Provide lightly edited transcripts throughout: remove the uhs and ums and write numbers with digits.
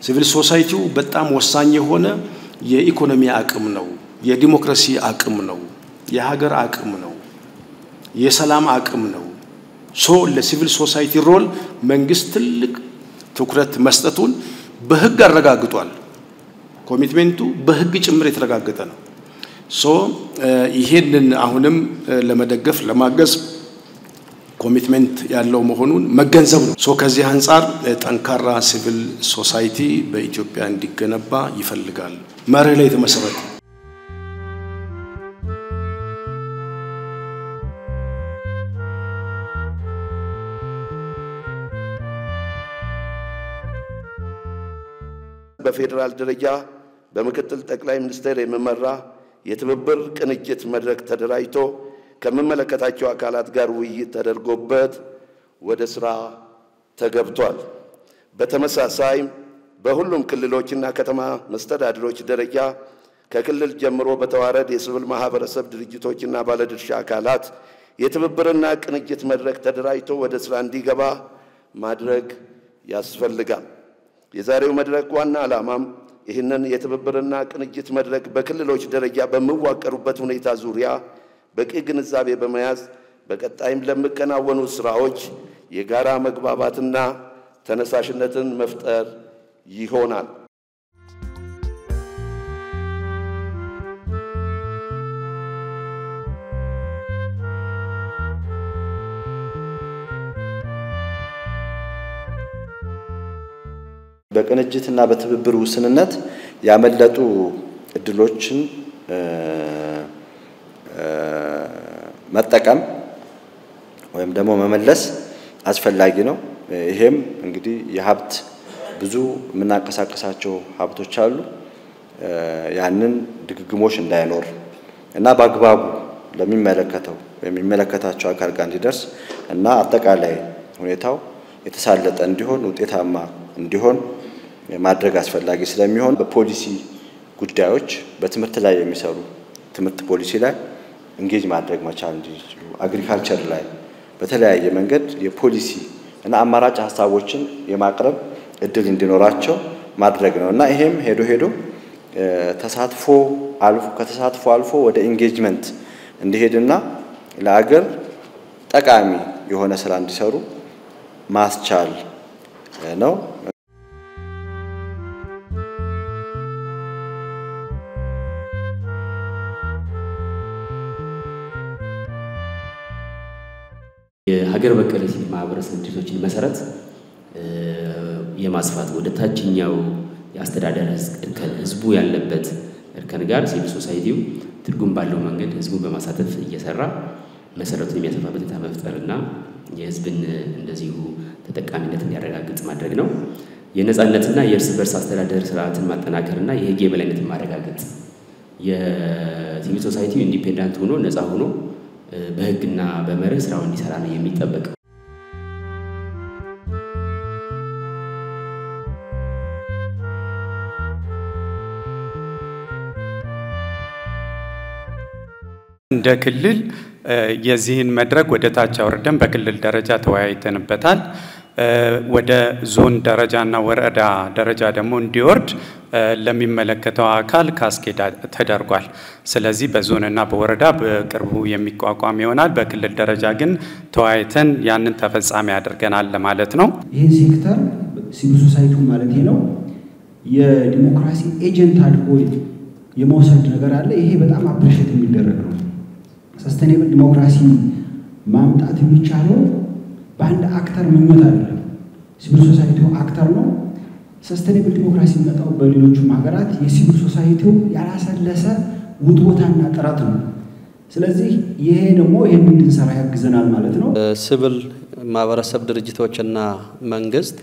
ሲቪል ሶሳይቲው በጣም ወሳኝ የሆነ የኢኮኖሚ አቅም ነው የዲሞክራሲ አቅም ነው የሀገር አቅም ነው የሰላም አቅም ነው ሶ ለሲቪል ሶሳይቲ ሮል መንግስት ትልቅ ትኩረት መስጠቱን በህግ አረጋግጧል ኮሚትመንቱ በህግ ጭምር የተረጋገጠ ነው ሶ ይሄንን አሁንም ለመደገፍ ለማገዝ ኮሚትመንት ያለው መሆኑን መገንዘብ ነው ሶ ከዚህ አንፃር ጠንካራ ሲቪል ሶሳይቲ በኢትዮጵያ እንዲገነባ ይፈልጋል መርህ ላይ ተመሰረተ በፌደራል ደረጃ በመከተል ጠቅላይ ሚኒስትር የመመራ የትብብር ቅንጅት መድረክ ተደራጅቶ ከመመለከታቸው አካላት ጋር ውይይት ተደርጎበት ወደ ስራ ተገብቷል በተመሳሳይ በሁሉም ክልሎችና ከተማ መስተዳድሮች ደረጃ ከክልል ጀምሮ በተዋረድ የሲቪል ማህበረሰብ ድርጅቶችና ባለድርሻ አካላት የትብብርና ቅንጅት መድረክ ተደራጅቶ ወደ ስራ እንዲገባ ማድረግ ያስፈልጋል የዛሬው መድረክ ዋና ዓላማም ይህንን የትብብርና ቅንጅት መድረክ በክልሎች ደረጃ በመዋቀሩበት ሁኔታ ዙሪያ በቂ ግንዛቤ በመያዝ በቀጣይም ለሚከናወኑ ስራዎች የጋራ መግባባትና ተነሳሽነትን መፍጠር ይሆናል በቅንጅትና በትብብር ውስንነት ያመለጡ እድሎችን መጠቀም ወይም ደግሞ መመለስ አስፈላጊ ነው ይሄም እንግዲህ የሀብት ብዙ ምናቀሳቀሳቸው ሀብቶች አሉ ያንን ድግግሞሽ እንዳይኖር እና በአግባቡ ለሚመለከተው የሚመለከታቸው አካል ጋር እንዲደርስ እና አጠቃላይ ሁኔታው የተሳለጠ እንዲሆን ውጤታማ እንዲሆን ማድረግ አስፈላጊ ስለሚሆን በፖሊሲ ጉዳዮች በትምህርት ላይ የሚሰሩ ትምህርት ፖሊሲ ላይ እንጌጅ ማድረግ መቻል እንዲችሉ አግሪካልቸር ላይ በተለያየ መንገድ የፖሊሲ እና አማራጭ ሐሳቦችን የማቅረብ እድል እንዲኖራቸው ማድረግ ነውና ይሄም ሄዶ ተሳትፎ አልፎ ወደ ኢንጌጅመንት እንዲሄድና ለአገር ጠቃሚ የሆነ ስራ እንዲሰሩ ማስቻል ነው የሀገር በቀል ሲቪል ማህበረሰብ ድርጅቶችን መሰረት የማስፋት ወደ ታችኛው ያስተዳደር ህዝቡ ያለበት እርከን ጋር ሲቪል ሶሳይቲው ትርጉም ባለው መንገድ ህዝቡ በማሳተፍ እየሰራ መሰረቱን የሚያሰፋበት ተመፍጠርና የህዝብን እንደዚሁ ተጠቃሚነት እንዲያረጋግጥ ማድረግ ነው የነጻነትና የእርስ በርስ አስተዳደር ስርዓትን ማጠናከርና የህግ የበላይነትን ማረጋገጥ የሲቪል ሶሳይቲው ኢንዲፔንደንት ሆኖ ነፃ ሆኖ በህግና በመርህ ስራው እንዲሰራ ነው የሚጠበቅ እንደ ክልል የዚህን መድረክ ወደ ታች አወርደን በክልል ደረጃ ተወያይተንበታል ወደ ዞን ደረጃና ወረዳ ደረጃ ደግሞ እንዲወርድ ለሚመለከተው አካል ካስኬድ ተደርጓል ስለዚህ በዞንና በወረዳ በቅርቡ የሚቋቋም ይሆናል በክልል ደረጃ ግን ተወያይተን ያንን ተፈጻሚ ያደርገናል ለማለት ነው ይሄ ሴክተር ሲቪል ሶሳይቲው ማለት ነው የዲሞክራሲ ኤጀንት አድርጎ የመውሰድ ነገር አለ ይሄ በጣም አፕሪሺየት የሚደረግ ነው ሰስቴኔብል ዲሞክራሲ ማምጣት የሚቻለው በአንድ አክተር ምኞት አይደለም ሲቪል ሶሳይቲው አክተር ነው ሰስቴኔብል ዲሞክራሲ መጣው በሌሎች ሀገራት የሲቪል ሶሳይቲው ያላሰለሰ ውጥወታና ጥረት ነው ስለዚህ ይሄ ደግሞ ይሄን እንድንሰራ ያግዘናል ማለት ነው ሲቪል ማህበረሰብ ድርጅቶችና መንግስት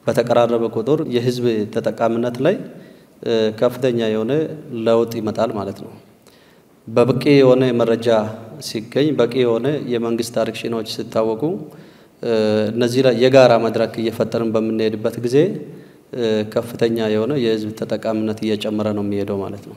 በተቀራረበ ቁጥር የህዝብ ተጠቃሚነት ላይ ከፍተኛ የሆነ ለውጥ ይመጣል ማለት ነው በበቂ የሆነ መረጃ ሲገኝ በቂ የሆነ የመንግስት ዳይሬክሽኖች ሲታወቁ እነዚህ ላይ የጋራ መድረክ እየፈጠርን በመንሄድበት ጊዜ ከፍተኛ የሆነ የህዝብ ተጠቃሚነት እየጨመረ ነው የሚሄደው ማለት ነው